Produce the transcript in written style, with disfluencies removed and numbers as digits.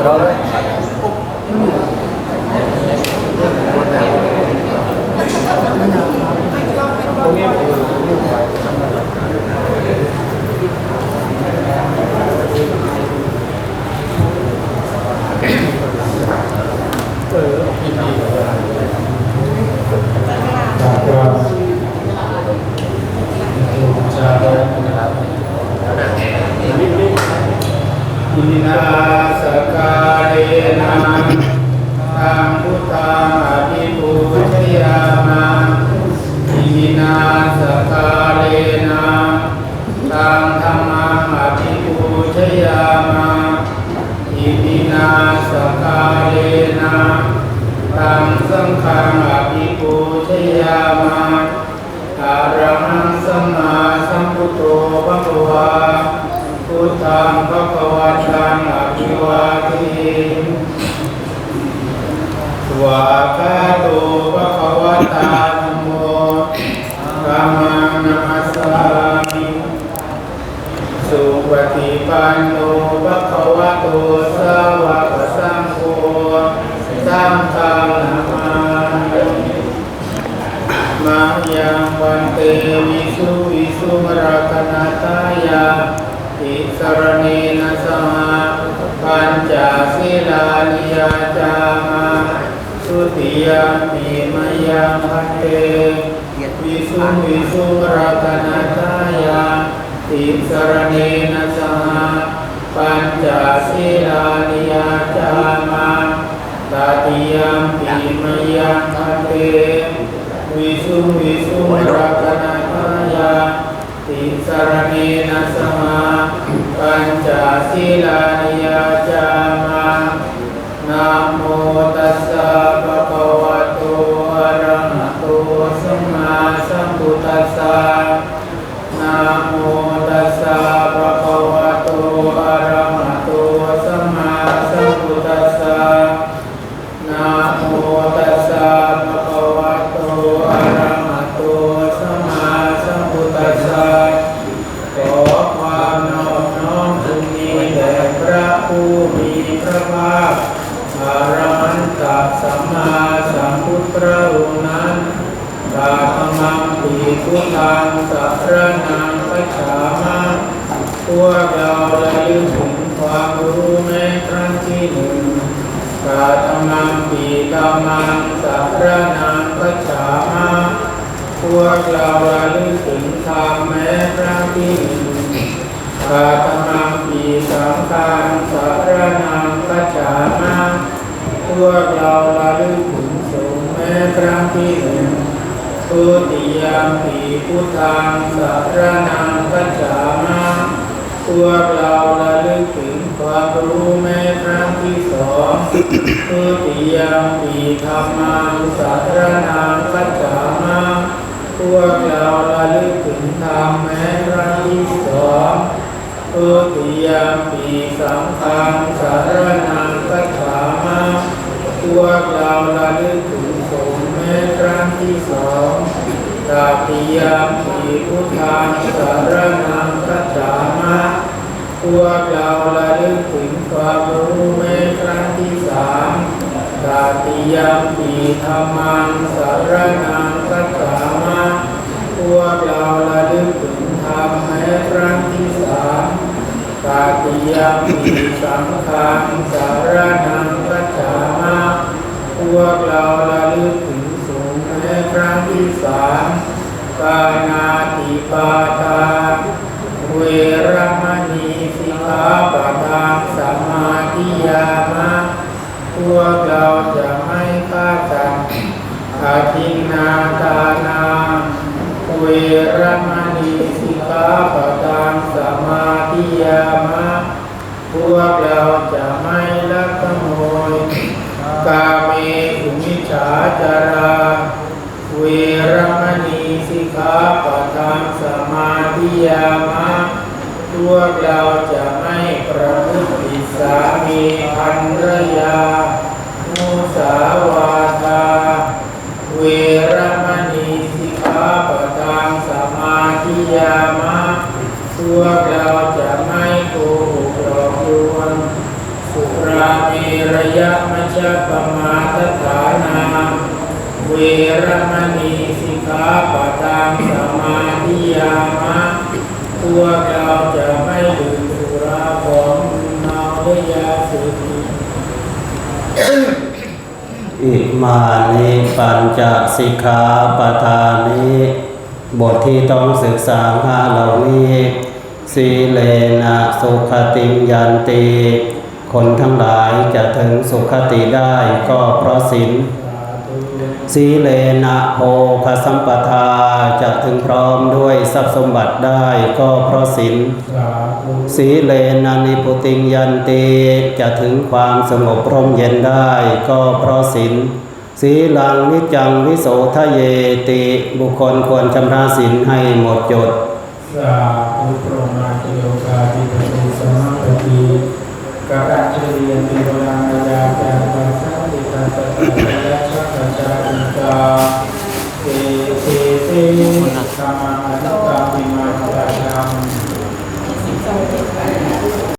เราเลยตรงนี้อินาสกาเลนะตังพุทธังอภิปูชยามาอินาสกาเลนะตังธัมมังอภิปูชยามาอิมินาสกาเลนะตังสังฆังอภิปูชยามาอะระหังสัมมาสัมพุทโธภะคะวาพุทธังภคะวันตังอภิวาเทวะคาโตภะคะวะตาธัมโมธัมมังนัมสสามิสุปฏิปันโนภะคะวะโตสาวกสังโฆสังฆังนะมามิมายังวันเตวิสุวิสุรัตนาตายาอิสรเนนะสหปัญจศีลานิยาจามาสุติยามปิมยังพันเตวิสุวิสุรัตนาตายาอิสรเนนะสหปัญจศีลานิยาจามาตติยามปิมยังพันเตวิสุวิสุรัตนาตายาติสรเนนะสหปัญจศีลานิยาจามานะโมตัสสะภะคะวะโตอะระหะโตสัมมาสัมพุทธัสสะนะโมตัสสะภะคะวะโตอะระหะโตสัมมาสัมพุทธัสสะนะโมตัสสะภะคะวะโตอะระหะโตสัมมาสัมพุทธัสสะขอความนอบน้อมจงมีแด่พระผู้มีพระภาคอรหันตสัมมาสัมพุทธพระองค์นั้นตาธรรมังปีพุทธังสัพพะนังคัจฉามะพวกเราระลึกถึงความรู้แม้ครั้งที่หนึ่งตาธรรมังปีธัมมังสัพพะนังคัจฉามะพวกเราระลึกถึงธรรมแม้ครั้งที่หนึ่งตาธรรมังปีสังฆังสัพพะนังคัจฉามะพวกเราระลึกถึงสงฆ์แม้ครั้งที่หนึ่งทุติยมปีพุทธังสัพพะนังคัจฉามะพวกเราระลึกถึงความรู้แม้ครั้งที่สองทุติยมปีธัมมังสัพพะนังคัจฉามะพวกเราระลึกถึงธรรมแม้ครั้งที่สองทุติยมปีสังฆังสัพพะนังคัจฉามะพวกเราระลึกถึงสงฆ์แม้ครั้งที่สองตติยมปีพุทธังสัพพะนังคัจฉามะพวกเราระลึกถึงความรู้แม้ครั้งที่สามตติยมปีธัมมังสัพพะนังคัจฉามะพวกเราระลึกถึงธรรมแม้ครั้งที่สามตติยมปีสังฆังสัพพะนังคัจฉามะพวกเราระลึกถึงสงฆ์แม้ครั้งที่สามปานาติปาตาเวรมณีสิกขาปะทังสมาธิยามะพวกเราจะไม่ฆ่าสัตว์อาทินนาทานาเวรมณีสิกขาปะทังสมาธิยามะพวกเราจะไม่ลักขโมยกาเมสุมิจฉาจาราเวรมณีสิกขาปะทังสมาธิยามะพวกเราจะไม่ประพฤติผิดสามีภรรยามุสาวาทาเวรมณีสิกขาปะทังสมาธิยามะพวกเราจะไม่โกหกหลอกลวงสุราเม ยมัชฌะปมาทฐานาเวรมณีสิกขาปะทังสมาธิยามะพวกเราจะไม่ดื่มสุราของเมาและยาเสพติด อิมานิปัญจสิกขาปทานิบทที่ต้องศึกษาเหล่านี้สีเลนะสุขติยันติคนทั้งหลายจะถึงสุขติได้ก็เพราะศีลสีเลนะโภคสัมปทาจะถึงพร้อมด้วยทรัพย์สมบัติได้ก็เพราะศีลสีเลนะนิพุติยันติจะถึงความสงบร่มเย็นได้ก็เพราะศีลสีลังนิจังวิโสทะเยติบุคคลควรชำระศีลให้หมดจดสาธุโปรมาติโยกาติปฏิสมังปฏิกะระเจริญติวรังยาจาปัสสัติตัสสะยะชักขะจาอิกาเตเตเตธรรมะอัตตา